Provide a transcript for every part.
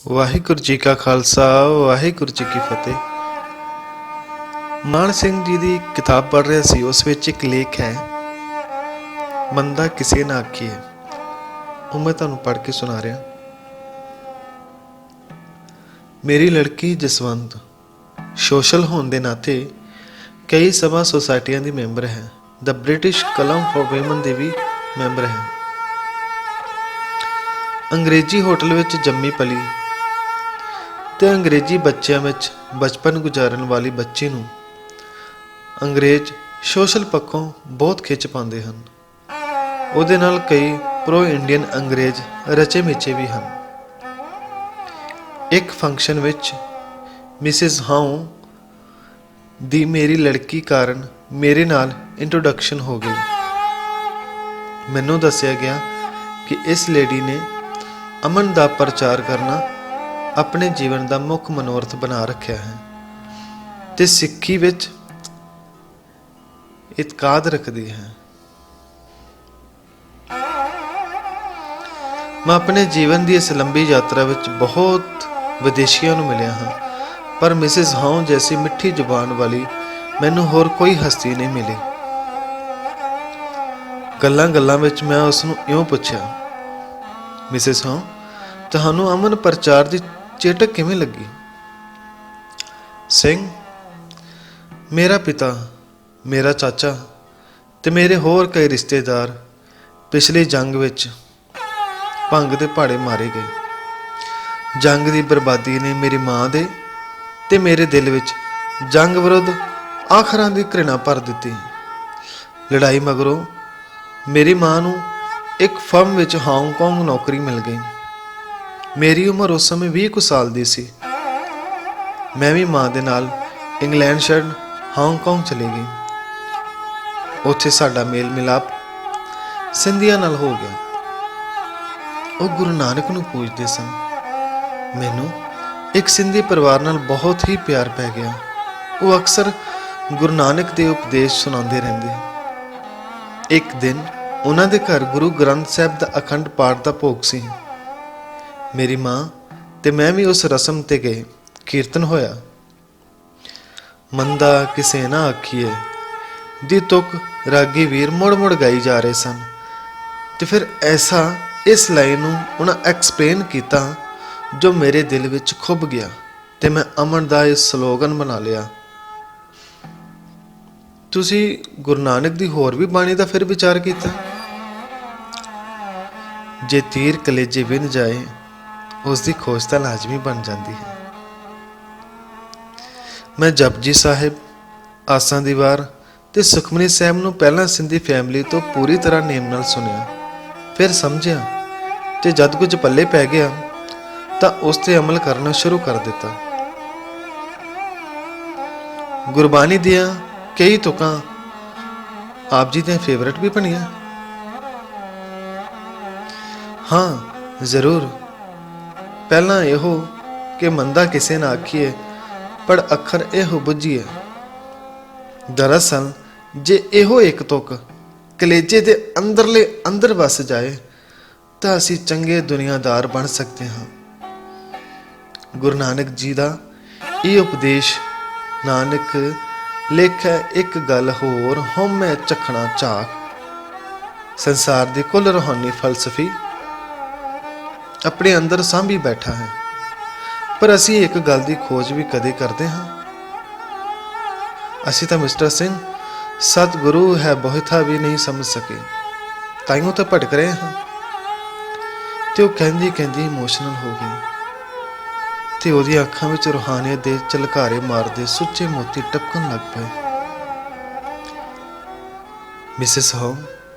ਵਾਹਿਗੁਰੂ ਜੀ ਕਾ ਖਾਲਸਾ ਵਾਹਿਗੁਰੂ ਜੀ ਕੀ ਫਤਿਹ। ਮਾਨ ਸਿੰਘ ਜੀ ਦੀ ਕਿਤਾਬ ਪੜ੍ਹ ਰਿਹਾ ਸੀ। ਉਸ ਵਿੱਚ ਇੱਕ ਲੇਖ ਹੈ, ਮੰਦਾ ਕਿਸੇ ਨਾ ਆਖੀਏ। ਉਹ ਮੈਂ ਤੁਹਾਨੂੰ ਪੜ੍ਹ ਕੇ ਸੁਣਾ ਰਿਹਾ। ਮੇਰੀ ਲੜਕੀ ਜਸਵੰਤ ਸੋਸ਼ਲ ਹੋਣ ਦੇ ਨਾਤੇ ਕਈ ਸਭਾ ਸੁਸਾਇਟੀਆਂ ਦੀ ਮੈਂਬਰ ਹੈ। ਦ ਬ੍ਰਿਟਿਸ਼ ਕਲਮ ਫॉर ਵੂਮਨ ਦੇ ਵੀ ਮੈਂਬਰ ਹੈ। ਅੰਗਰੇਜ਼ੀ ਹੋਟਲ ਵਿੱਚ ਜੰਮੀ ਪਲੀ ਤੇ ਅੰਗਰੇਜ਼ੀ ਬੱਚਿਆਂ ਵਿੱਚ ਬਚਪਨ ਗੁਜ਼ਾਰਨ ਵਾਲੀ ਬੱਚੀ ਨੂੰ ਅੰਗਰੇਜ਼ ਸੋਸ਼ਲ ਪੱਖੋਂ ਬਹੁਤ ਖਿੱਚ ਪਾਉਂਦੇ ਹਨ। ਉਹਦੇ ਨਾਲ ਕਈ ਪ੍ਰੋ ਇੰਡੀਅਨ ਅੰਗਰੇਜ਼ ਰਚੇ ਮਿਚੇ ਵੀ ਹਨ। ਇੱਕ ਫੰਕਸ਼ਨ ਵਿੱਚ ਮਿਸਿਸ ਹਾਊ ਦੀ ਮੇਰੀ ਲੜਕੀ ਕਾਰਨ ਮੇਰੇ ਨਾਲ ਇੰਟਰੋਡਕਸ਼ਨ ਹੋ ਗਈ। ਮੈਨੂੰ ਦੱਸਿਆ ਗਿਆ ਕਿ ਇਸ ਲੇਡੀ ਨੇ ਅਮਨ ਦਾ ਪ੍ਰਚਾਰ ਕਰਨਾ ਆਪਣੇ ਜੀਵਨ ਦਾ ਮੁੱਖ ਮਨੋਰਥ ਬਣਾ ਰੱਖਿਆ ਹੈ ਤੇ ਸਿੱਖੀ ਵਿੱਚ ਇਤਕਾਦ ਰੱਖਦੀ ਹੈ। ਮੈਂ ਆਪਣੇ ਜੀਵਨ ਦੀ ਇਸ ਲੰਬੀ ਯਾਤਰਾ ਵਿੱਚ ਬਹੁਤ ਵਿਦੇਸ਼ੀਆਂ ਨੂੰ ਮਿਲਿਆ ਹਾਂ, ਪਰ ਮਿਸਿਸ ਹਾਊ ਜੈਸੀ ਮਿੱਠੀ ਜ਼ੁਬਾਨ ਵਾਲੀ ਮੈਨੂੰ ਹੋਰ ਕੋਈ ਹਸਤੀ ਨਹੀਂ ਮਿਲੀ। ਗੱਲਾਂ ਵਿੱਚ ਮੈਂ ਉਸ ਨੂੰ ਇਉਂ ਪੁੱਛਿਆ, ਮਿਸਿਸ ਹਾਊ, ਤੁਹਾਨੂੰ ਅਮਨ ਪ੍ਰਚਾਰ ਦੀ ਚੇਟਕ ਕਿਵੇਂ ਲੱਗੀ? ਸਿੰਘ, ਮੇਰਾ ਪਿਤਾ, ਮੇਰਾ ਚਾਚਾ ਤੇ ਮੇਰੇ ਹੋਰ ਕਈ ਰਿਸ਼ਤੇਦਾਰ ਪਿਛਲੀ ਜੰਗ ਵਿੱਚ ਭੰਗ ਦੇ ਭਾੜੇ ਮਾਰੇ ਗਏ। ਜੰਗ ਦੀ ਬਰਬਾਦੀ ਨੇ ਮੇਰੀ ਮਾਂ ਦੇ ਤੇ ਮੇਰੇ ਦਿਲ ਵਿੱਚ ਜੰਗ ਵਿਰੁੱਧ ਆਖਰਾਂ ਦੀ ਘ੍ਰਿਣਾ ਭਰ ਦਿੱਤੀ। ਲੜਾਈ ਮਗਰੋਂ ਮੇਰੀ ਮਾਂ ਨੂੰ ਇੱਕ ਫਰਮ ਵਿੱਚ ਹਾਂਗਕਾਂਗ ਨੌਕਰੀ ਮਿਲ ਗਈ। ਮੇਰੀ ਉਮਰ ਉਸ ਸਮੇਂ 20 ਕੁ ਸਾਲ ਦੀ ਸੀ। ਮੈਂ ਵੀ ਮਾਂ ਦੇ ਨਾਲ ਇੰਗਲੈਂਡ ਛੱਡ ਹਾਂਗਕਾਂਗ ਚਲੀ ਗਈ। ਉੱਥੇ ਸਾਡਾ ਮੇਲ ਮਿਲਾਪ ਸਿੰਧੀਆਂ ਨਾਲ ਹੋ ਗਿਆ। ਉਹ ਗੁਰੂ ਨਾਨਕ ਨੂੰ ਪੂਜਦੇ ਸਨ। ਮੈਨੂੰ ਇੱਕ ਸਿੰਧੀ ਪਰਿਵਾਰ ਨਾਲ ਬਹੁਤ ਹੀ ਪਿਆਰ ਪੈ ਗਿਆ। ਉਹ ਅਕਸਰ ਗੁਰੂ ਨਾਨਕ ਦੇ ਉਪਦੇਸ਼ ਸੁਣਾਉਂਦੇ ਰਹਿੰਦੇ। ਇੱਕ ਦਿਨ ਉਹਨਾਂ ਦੇ ਘਰ ਗੁਰੂ ਗ੍ਰੰਥ ਸਾਹਿਬ ਦਾ ਅਖੰਡ ਪਾਠ ਦਾ ਭੋਗ ਸੀ। ਮੇਰੀ ਮਾਂ ਤੇ ਮੈਂ ਵੀ ਉਸ ਰਸਮ ਤੇ ਗਏ। ਕੀਰਤਨ ਹੋਇਆ, ਮੰਦਾ ਕਿਸੇ ਨਾ ਆਖੀਏ ਦੀ ਤੁਕ ਰਾਗੀ ਵੀਰ ਮੁੜ ਗਾਈ ਜਾ ਰਹੇ ਸਨ। ਤੇ ਫਿਰ ਇਸ ਲਾਈਨ ਨੂੰ ਉਹਨਾਂ ਐਕਸਪਲੇਨ ਕੀਤਾ ਜੋ ਮੇਰੇ ਦਿਲ ਵਿੱਚ ਖੁੱਭ ਗਿਆ ਤੇ ਮੈਂ ਅਮਨ ਦਾ ਇਹ ਸਲੋਗਨ ਬਣਾ ਲਿਆ। ਤੁਸੀਂ ਗੁਰੂ ਨਾਨਕ ਦੀ ਹੋਰ ਵੀ ਬਾਣੀ ਦਾ ਫਿਰ ਵਿਚਾਰ ਕੀਤਾ? ਜੇ ਤੀਰ ਕਲੇਜੇ ਵਿੰਨ ਜਾਏ, ਉਸ ਦੀ ਖੋਜ ਤਾਂ ਲਾਜ਼ਮੀ ਬਣ ਜਾਂਦੀ ਹੈ। ਮੈਂ ਜਪਜੀ ਸਾਹਿਬ, ਆਸਾਂ ਦੀ ਵਾਰ ਤੇ ਸੁਖਮਨੀ ਸਾਹਿਬ ਨੂੰ ਪਹਿਲਾਂ ਸਿੰਧੀ ਫੈਮਿਲੀ ਤੋਂ ਪੂਰੀ ਤਰ੍ਹਾਂ ਨੇਮ ਨਾਲ ਸੁਣਿਆ, ਫਿਰ ਸਮਝਿਆ ਤੇ ਜਦ ਕੁਝ ਪੱਲੇ ਪੈ ਗਿਆ ਤਾਂ ਉਸ ਤੇ ਅਮਲ ਕਰਨਾ ਸ਼ੁਰੂ ਕਰ ਦਿੱਤਾ। ਗੁਰਬਾਣੀ ਦੀਆਂ ਕਈ ਤੁਕਾਂ ਆਪ ਜੀ ਦੀਆਂ ਫੇਵਰਟ ਵੀ ਬਣੀਆਂ? ਹਾਂ ਜ਼ਰੂਰ। ਪਹਿਲਾਂ ਇਹੋ ਕਿ ਮੰਦਾ ਕਿਸੇ ਨਾ ਆਖੀਏ, ਪਰ ਅੱਖਰ ਇਹੋ ਬੁੱਝੀਏ। ਦਰਅਸਲ ਜੇ ਇਹੋ ਇੱਕ ਤੁਕ ਕਲੇਜੇ ਦੇ ਅੰਦਰਲੇ ਅੰਦਰ ਵਸ ਜਾਏ ਤਾਂ ਅਸੀਂ ਚੰਗੇ ਦੁਨੀਆਦਾਰ ਬਣ ਸਕਦੇ ਹਾਂ। ਗੁਰੂ ਨਾਨਕ ਜੀ ਦਾ ਇਹ ਉਪਦੇਸ਼, ਨਾਨਕ ਲੇਖੈ ਇੱਕ ਗੱਲ ਹੋਰ ਹਉਮੈ ਚਖਣਾ ਝਾਕ, ਸੰਸਾਰ ਦੀ ਕੁੱਲ ਰੂਹਾਨੀ ਫਲਸਫੀ ਆਪਣੇ ਅੰਦਰ ਸਾਂਭੀ ਬੈਠਾ ਹੈ। ਪਰ ਅਸੀਂ ਇੱਕ ਗੱਲ ਦੀ ਖੋਜ ਵੀ ਕਦੇ ਕਰਦੇ ਹਾਂ? ਅਸੀਂ ਤਾਂ ਮਿਸਟਰ ਸਿੰਘ ਸਤਿਗੁਰੂ ਹੈ ਬਹੁਤਾ ਵੀ ਨਹੀਂ ਸਮਝ ਸਕੇ, ਤਾਈਓ ਤਾਂ ਭਟਕ ਰਹੇ ਹਾਂ। ਤੇ ਉਹ ਕਹਿੰਦੀ ਇਮੋਸ਼ਨਲ ਹੋ ਗਈ ਤੇ ਉਹਦੀਆਂ ਅੱਖਾਂ ਵਿੱਚ ਰੂਹਾਨੀਅਤ ਦੇ ਝਲਕਾਰੇ ਮਾਰਦੇ ਸੁੱਚੇ ਮੋਤੀ ਟਪਕਣ ਲੱਗ ਪਏ। ਮਿਸਿਸ ਹਾਊ,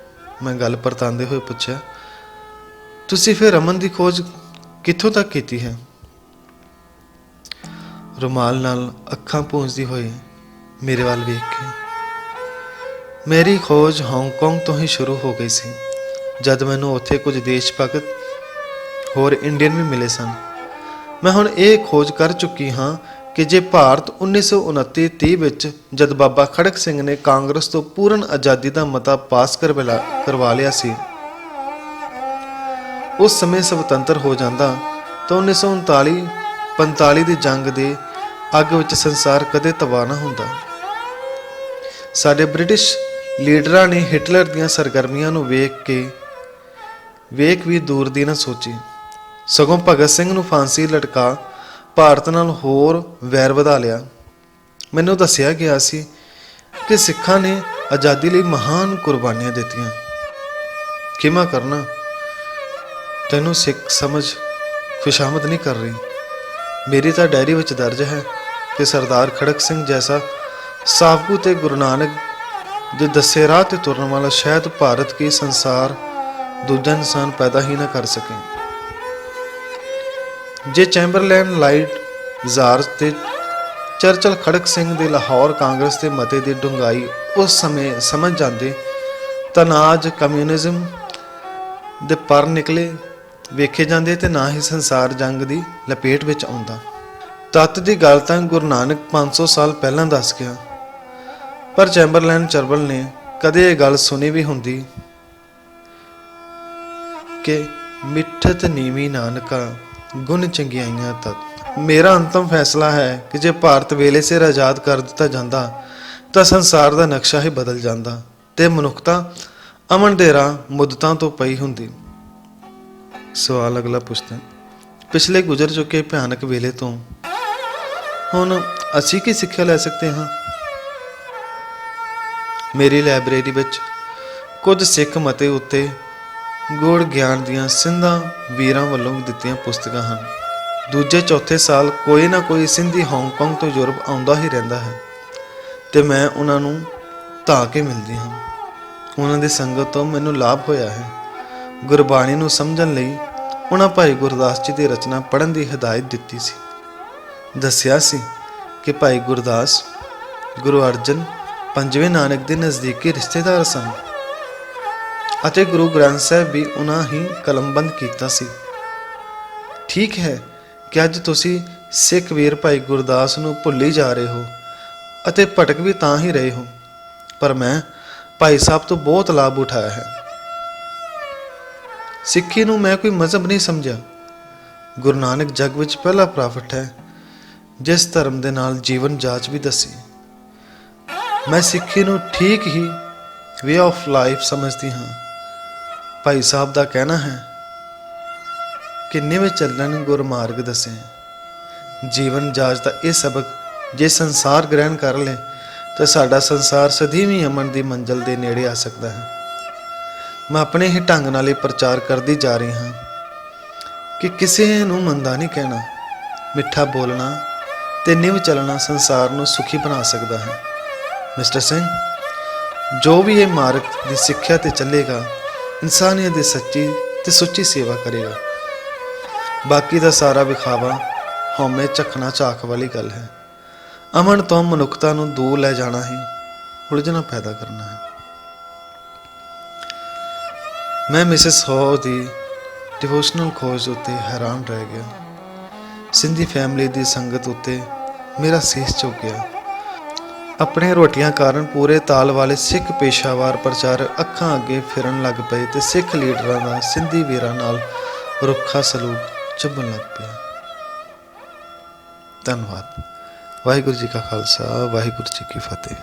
ਮੈਂ ਗੱਲ ਪਰਤਾਂਦੇ ਹੋਏ ਪੁੱਛਿਆ, ਤੁਸੀਂ ਫਿਰ ਅਮਨ ਦੀ ਖੋਜ ਕਿੱਥੋਂ ਤੱਕ ਕੀਤੀ ਹੈ? ਰੁਮਾਲ ਨਾਲ ਅੱਖਾਂ ਪੂੰਝਦੀ ਹੋਈ ਮੇਰੇ ਵੱਲ ਵੇਖ ਕੇ, ਮੇਰੀ ਖੋਜ ਹਾਂਗਕਾਂਗ ਤੋਂ ਹੀ ਸ਼ੁਰੂ ਹੋ ਗਈ ਸੀ। ਜਦ ਮੈਨੂੰ ਉੱਥੇ ਕੁਝ ਦੇਸ਼ ਭਗਤ ਹੋਰ ਇੰਡੀਅਨ ਵੀ ਮਿਲੇ ਸਨ। ਮੈਂ ਹੁਣ ਇਹ ਖੋਜ ਕਰ ਚੁੱਕੀ ਹਾਂ ਕਿ ਜੇ ਭਾਰਤ 1929-30 ਵਿੱਚ ਜਦ ਬਾਬਾ ਖੜਕ ਸਿੰਘ ਨੇ ਕਾਂਗਰਸ ਤੋਂ ਪੂਰਨ ਆਜ਼ਾਦੀ ਦਾ ਮਤਾ ਪਾਸ ਕਰਵਾ ਲਿਆ ਸੀ, ਉਸ ਸਮੇਂ ਸੁਤੰਤਰ ਹੋ ਜਾਂਦਾ ਤਾਂ 1939-45 ਦੀ ਜੰਗ ਦੇ ਅੱਗ ਵਿੱਚ ਸੰਸਾਰ ਕਦੇ ਤਬਾਹ ਨਾ ਹੁੰਦਾ। ਸਾਡੇ ਬ੍ਰਿਟਿਸ਼ ਲੀਡਰਾਂ ਨੇ ਹਿਟਲਰ ਦੀਆਂ ਸਰਗਰਮੀਆਂ ਨੂੰ ਵੇਖ ਵੀ ਦੂਰ ਦੀ ਨਾ ਸੋਚੀ, ਸਗੋਂ ਭਗਤ ਸਿੰਘ ਨੂੰ ਫਾਂਸੀ ਲਟਕਾ ਭਾਰਤ ਨਾਲ ਹੋਰ ਵੈਰ ਵਧਾ ਲਿਆ। ਮੈਨੂੰ ਦੱਸਿਆ ਗਿਆ ਸੀ ਕਿ ਸਿੱਖਾਂ ਨੇ ਆਜ਼ਾਦੀ ਲਈ ਮਹਾਨ ਕੁਰਬਾਨੀਆਂ ਦਿੱਤੀਆਂ। ਖਿਮਾ ਕਰਨਾ, ਤੈਨੂੰ ਸਿੱਖ ਸਮਝ ਖੁਸ਼ਾਮਦ ਨਹੀਂ ਕਰ ਰਹੀ। ਮੇਰੀ ਤਾਂ ਡਾਇਰੀ ਵਿੱਚ ਦਰਜ ਹੈ ਕਿ ਸਰਦਾਰ ਖੜਕ ਸਿੰਘ ਜੈਸਾ ਸਾਫਗੂ ਤੇ ਗੁਰੂ ਨਾਨਕ ਦੇ ਦੱਸੇ ਰਾਹ ਤੇ ਤੁਰਨ ਵਾਲਾ ਸ਼ਾਇਦ ਭਾਰਤ ਕੀ ਸੰਸਾਰ ਦੂਜਾ ਇਨਸਾਨ ਪੈਦਾ ਹੀ ਨਾ ਕਰ ਸਕੇ। ਜੇ ਚੈਂਬਰਲੈਨ, ਲਾਈਟ ਜ਼ਾਰ ਤੇ ਚਰਚਲ ਖੜਕ ਸਿੰਘ ਦੇ ਲਾਹੌਰ ਕਾਂਗਰਸ ਦੇ ਮਤੇ ਦੀ ਡੂੰਘਾਈ ਉਸ ਸਮੇਂ ਸਮਝ ਜਾਂਦੇ ਤਾਂ ਨਾ ਅੱਜ ਕਮਿਊਨਿਜ਼ਮ ਦੇ ਪਰ ਨਿਕਲੇ ਵੇਖੇ ਜਾਂਦੇ ਤੇ ਨਾ ਹੀ ਸੰਸਾਰ ਜੰਗ ਦੀ ਲਪੇਟ ਵਿੱਚ ਆਉਂਦਾ। ਤੱਤ ਦੀ ਗੱਲ ਤਾਂ ਗੁਰੂ ਨਾਨਕ 500 ਸਾਲ ਪਹਿਲਾਂ ਦੱਸ ਗਿਆ, ਪਰ ਚੈਂਬਰਲੈਨ ਚਰਬਲ ਨੇ ਕਦੇ ਇਹ ਗੱਲ ਸੁਣੀ ਵੀ ਹੁੰਦੀ ਕਿ ਮਿੱਠਤ ਨੀਵੀਂ ਨਾਨਕਾ ਗੁਣ ਚੰਗਿਆਈਆਂ ਤਤ। ਮੇਰਾ ਅੰਤਮ ਫੈਸਲਾ ਹੈ ਕਿ ਜੇ ਭਾਰਤ ਵੇਲੇ ਸਿਰ ਆਜ਼ਾਦ ਕਰ ਦਿੱਤਾ ਜਾਂਦਾ ਤਾਂ ਸੰਸਾਰ ਦਾ ਨਕਸ਼ਾ ਹੀ ਬਦਲ ਜਾਂਦਾ ਤੇ ਮਨੁੱਖਤਾ ਅਮਨ ਦੇ ਰਾਹ ਮੁੱਦਤਾਂ ਤੋਂ ਪਈ ਹੁੰਦੀ। ਸਵਾਲ ਅਗਲਾ ਪੁੱਛਦਾ, ਪਿਛਲੇ ਗੁਜ਼ਰ ਚੁੱਕੇ ਭਿਆਨਕ ਵੇਲੇ ਤੋਂ ਹੁਣ ਅਸੀਂ ਕੀ ਸਿੱਖਿਆ ਲੈ ਸਕਦੇ ਹਾਂ? ਮੇਰੀ ਲਾਇਬ੍ਰੇਰੀ ਵਿੱਚ ਕੁਝ ਸਿੱਖ ਮਤੇ ਉੱਤੇ ਗੂੜ ਗਿਆਨ ਦੀਆਂ ਸਿੰਧਾਂ ਵੀਰਾਂ ਵੱਲੋਂ ਦਿੱਤੀਆਂ ਪੁਸਤਕਾਂ ਹਨ। ਦੂਜੇ ਚੌਥੇ ਸਾਲ ਕੋਈ ਨਾ ਕੋਈ ਸਿੰਧੀ ਹਾਂਗਕਾਂਗ ਤੋਂ ਯੂਰਪ ਆਉਂਦਾ ਹੀ ਰਹਿੰਦਾ ਹੈ ਤੇ ਮੈਂ ਉਹਨਾਂ ਨੂੰ ਧਾ ਕੇ ਮਿਲਦੀ ਹਾਂ। ਉਹਨਾਂ ਦੀ ਸੰਗਤ ਤੋਂ ਮੈਨੂੰ ਲਾਭ ਹੋਇਆ ਹੈ। ਗੁਰਬਾਣੀ ਨੂੰ ਸਮਝਣ ਲਈ ਉਹਨਾਂ ਭਾਈ ਗੁਰਦਾਸ ਜੀ ਦੀ ਰਚਨਾ ਪੜ੍ਹਨ ਦੀ ਹਦਾਇਤ ਦਿੱਤੀ ਸੀ। ਦੱਸਿਆ ਸੀ ਕਿ ਭਾਈ ਗੁਰਦਾਸ ਗੁਰੂ ਅਰਜਨ ਪੰਜਵੇਂ ਨਾਨਕ ਦੇ ਨਜ਼ਦੀਕੀ ਰਿਸ਼ਤੇਦਾਰ ਸਨ ਅਤੇ ਗੁਰੂ ਗ੍ਰੰਥ ਸਾਹਿਬ ਵੀ ਉਹਨਾਂ ਹੀ ਕਲਮਬੰਦ ਕੀਤਾ ਸੀ। ਠੀਕ ਹੈ ਕਿ ਅੱਜ ਤੁਸੀਂ ਸਿੱਖ ਵੀਰ ਭਾਈ ਗੁਰਦਾਸ ਨੂੰ ਭੁੱਲੀ ਜਾ ਰਹੇ ਹੋ ਅਤੇ ਭਟਕ ਵੀ ਤਾਂ ਹੀ ਰਹੇ ਹੋ, ਪਰ ਮੈਂ ਭਾਈ ਸਾਹਿਬ ਤੋਂ ਬਹੁਤ ਲਾਭ ਉਠਾਇਆ ਹੈ। ਸਿੱਖੀ ਨੂੰ ਮੈਂ ਕੋਈ ਮਜ਼ਹਬ ਨਹੀਂ ਸਮਝਿਆ। ਗੁਰੂ ਨਾਨਕ ਜਗ ਵਿੱਚ ਪਹਿਲਾ ਪ੍ਰਾਫਟ ਹੈ ਜਿਸ ਧਰਮ ਦੇ ਨਾਲ ਜੀਵਨ ਜਾਂਚ ਵੀ ਦੱਸੀ। ਮੈਂ ਸਿੱਖੀ ਨੂੰ ਠੀਕ ਹੀ ਵੇ ਆਫ ਲਾਈਫ ਸਮਝਦੀ ਹਾਂ। ਭਾਈ ਸਾਹਿਬ ਦਾ ਕਹਿਣਾ ਹੈ ਕਿ ਨਿਵੇਂ ਚੱਲਣ ਗੁਰਮਾਰਗ ਦੱਸੇ। ਜੀਵਨ ਜਾਂਚ ਦਾ ਇਹ ਸਬਕ ਜੇ ਸੰਸਾਰ ਗ੍ਰਹਿਣ ਕਰ ਲੇ ਤਾਂ ਸਾਡਾ ਸੰਸਾਰ ਸਦੀਵੀਂ ਅਮਨ ਦੀ ਮੰਜ਼ਲ ਦੇ ਨੇੜੇ ਆ ਸਕਦਾ ਹੈ। ਮੈਂ ਆਪਣੇ ਹੀ ਢੰਗ ਨਾਲ ਇਹ ਪ੍ਰਚਾਰ ਕਰਦੀ ਜਾ ਰਹੀ ਹਾਂ ਕਿ ਕਿਸੇ ਨੂੰ ਮੰਦਾ ਨਹੀਂ ਕਹਿਣਾ, ਮਿੱਠਾ ਬੋਲਣਾ ਤੇ ਨਿਵ ਚੱਲਣਾ ਸੰਸਾਰ ਨੂੰ ਸੁਖੀ ਬਣਾ ਸਕਦਾ ਹੈ। ਮਿਸਟਰ ਸਿੰਘ, ਜੋ ਵੀ ਇਹ ਮਾਰਗ ਦੀ ਸਿੱਖਿਆ ਤੇ ਚੱਲੇਗਾ ਇਨਸਾਨੀਅਤ ਦੀ ਸੱਚੀ ਤੇ ਸੁੱਚੀ ਸੇਵਾ ਕਰੇਗਾ। ਬਾਕੀ ਦਾ ਸਾਰਾ ਵਿਖਾਵਾ ਹਉਮੈ ਝਖਣਾ ਝਾਕ ਵਾਲੀ ਗੱਲ ਹੈ। ਅਮਨ ਤੋਂ ਮਨੁੱਖਤਾ ਨੂੰ ਦੂਰ ਲੈ ਜਾਣਾ ਹੀ ਉਲਝਣਾ ਪੈਦਾ ਕਰਨਾ ਹੈ। ਮੈਂ ਮਿਸਿਸ ਹੋ ਦੀ ਡਿਵੋਸ਼ਨਲ ਖੋਜ ਉੱਤੇ ਹੈਰਾਨ ਰਹਿ ਗਿਆ। ਸਿੰਧੀ ਫੈਮਿਲੀ ਦੀ ਸੰਗਤ ਉੱਤੇ ਮੇਰਾ ਸੀਸ ਝੁਕ ਗਿਆ। ਆਪਣੇ ਰੋਟੀਆਂ ਕਾਰਨ ਪੂਰੇ ਤਾਲ ਵਾਲੇ ਸਿੱਖ ਪੇਸ਼ਾਵਰ ਪ੍ਰਚਾਰਕ ਅੱਖਾਂ ਅੱਗੇ ਫਿਰਨ ਲੱਗ ਪਏ ਤੇ ਸਿੱਖ ਲੀਡਰਾਂ ਦਾ ਸਿੰਧੀ ਵੀਰਾਂ ਨਾਲ ਰੁੱਖਾ ਸਲੂਕ ਚੁਭਣ ਲੱਗ ਪਿਆ। ਧੰਨਵਾਦ। ਵਾਹਿਗੁਰੂ ਜੀ ਕਾ ਖਾਲਸਾ, ਵਾਹਿਗੁਰੂ ਜੀ ਕੀ ਫਤਿਹ।